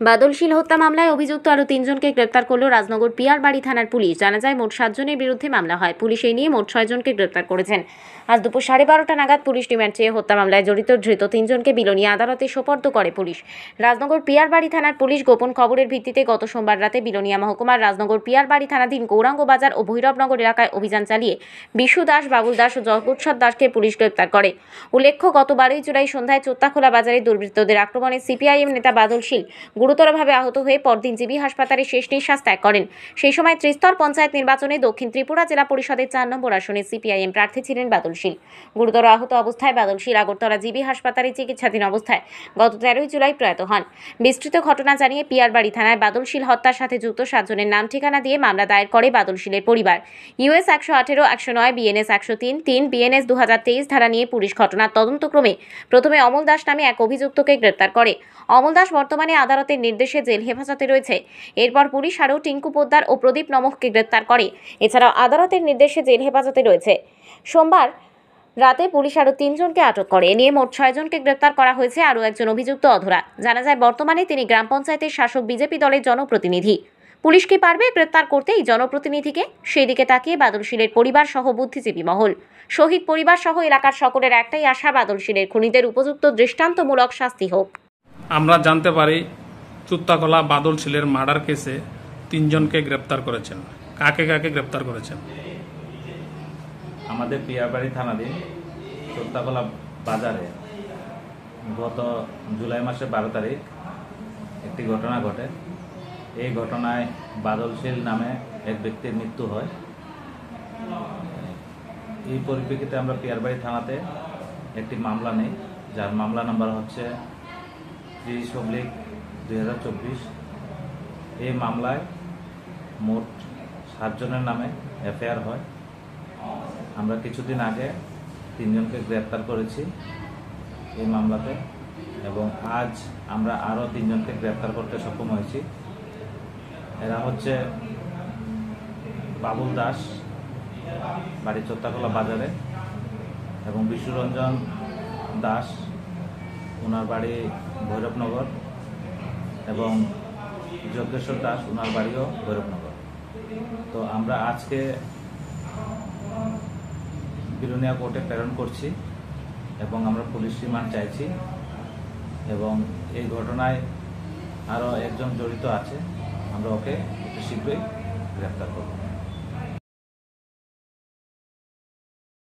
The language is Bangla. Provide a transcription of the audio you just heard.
বাদলশীল হত্যা মামলায় অভিযুক্ত আরও 3 জনকে গ্রেপ্তার করল রাজনগর পিয়ারবাড়ি থানার পুলিশ। জানা যায় মোট 7 জনের বিরুদ্ধে মামলা হয়। পুলিশ এই নিয়ে মোট 6 জনকে গ্রেপ্তার করেছেন। আজ দুপুর 12:30 নাগাদ পুলিশ রিমান্ড চেয়ে হত্যা মামলায় জড়িত ধৃত 3 জনকে বিলোনিয়া আদালতে সোপর্দ করে পুলিশ। রাজনগর পিয়ারবাড়ি থানার পুলিশ গোপন খবরের ভিত্তিতে গত সোমবার রাতে বিলোনিয়া মহকুমার রাজনগর পিয়ারবাড়ি থানাধীন গৌরাঙ্গ বাজার ও ভৈরবনগর এলাকায় অভিযান চালিয়ে বিশু দাস, বাবুল দাস ও জগৎসর দাসকে পুলিশ গ্রেপ্তার করে। উল্লেখ্য, গত 12 জুলাই সন্ধ্যায় চোত্তাখোলা বাজারে দুর্বৃত্তদের আক্রমণে সিপিআইএম নেতা বাদলশীল গুরুতরভাবে আহত হয়ে পরদিন জিবি হাসপাতালে শেষ নিঃশ্বাস ত্যাগ করেন। সেই সময় ত্রিস্তর পঞ্চায়েত নির্বাচনে দক্ষিণ ত্রিপুরা জেলা পরিষদের 4 নম্বর আসনে সিপিআইএম প্রার্থী ছিলেন বাদলশীল। গুরুতর আহত অবস্থায় বাদলশীল আগরতলা জিবি হাসপাতালে চিকিৎসাধীন অবস্থায় গত 13 জুলাই প্রয়াত হন। বিস্তৃত ঘটনা জানিয়ে পিয়ারবাড়ি থানায় বাদলশীল হত্যার সাথে যুক্ত 7 জনের নাম ঠিকানা দিয়ে মামলা দায়ের করে বাদলশীলের পরিবার। ইউএস 118, 109, বিএনএস 103, 3, বিএনএস 2023 ধারা নিয়ে পুলিশ ঘটনার তদন্তক্রমে প্রথমে অমল দাস নামে এক অভিযুক্তকে গ্রেপ্তার করে। অমল দাস বর্তমানে আদালতের নির্দেশে জেল হেফাজতে রয়েছে। এরপর পুলিশ আরও টিঙ্কু পোদ্দার ও প্রদীপ নমককে গ্রেপ্তার করে। এছাড়াও আদালতের নির্দেশে জেল হেফাজতে রয়েছে। সোমবার রাতে পুলিশ আরও 3 জনকে আটক করে। এ নিয়ে মোট 6 জনকে গ্রেপ্তার করা হয়েছে। আরও একজন অভিযুক্ত অধরা। জানা যায় বর্তমানে তিনি গ্রাম পঞ্চায়েতের শাসক বিজেপি দলের জনপ্রতিনিধি। পুলিশ কি পারবে গ্রেপ্তার করতে এই জনপ্রতিনিধিকে? সেই দিকে তাকিয়ে বাদলশীলের পরিবার সহ বুদ্ধিজীবী মহল, শহীদ পরিবার সহ এলাকার সকলের একটাই আশা, বাদলশীলের খুনিদের উপযুক্ত দৃষ্টান্তমূলক শাস্তি হোক। আমরা জানতে পারি চোত্তাখোলা বাদলশীলের মার্ডার কেসে 3 জনকে গ্রেপ্তার করেছেন। কাকে কাকে গ্রেপ্তার করেছেন? আমাদের পিয়ারবাড়ি থানাধীন চোত্তাখোলা বাজারে গত জুলাই মাসের 12 তারিখ একটি ঘটনা ঘটে। এই ঘটনায় বাদলশীল নামে এক ব্যক্তির মৃত্যু হয়। এই পরিপ্রেক্ষিতে আমরা পিয়ারবাড়ি থানাতে একটি মামলা নেই, যার মামলা নাম্বার হচ্ছে 30/2024। এই মামলায় মোট 7 জনের নামে এফআইআর হয়। আমরা কিছুদিন আগে 3 জনকে গ্রেপ্তার করেছি এই মামলাতে, এবং আজ আমরা আরও 3 জনকে গ্রেপ্তার করতে সক্ষম হয়েছি। এরা হচ্ছে বাবুল দাস, বাড়ি চোত্তাখোলা বাজারে, এবং বিশ্বরঞ্জন দাস, ওনার বাড়ি ভৈরবনগর, এবং যজ্ঞেশ্বর দাস, ওনার বাড়িও ভৈরবনগর। তো আমরা আজকে বিলোনিয়া কোর্টে প্রেরণ করছি এবং আমরা পুলিশ রিমান্ড চাইছি, এবং এই ঘটনায় আরও একজন জড়িত আছে। আমরা ওকে শীঘ্রই গ্রেপ্তার করব।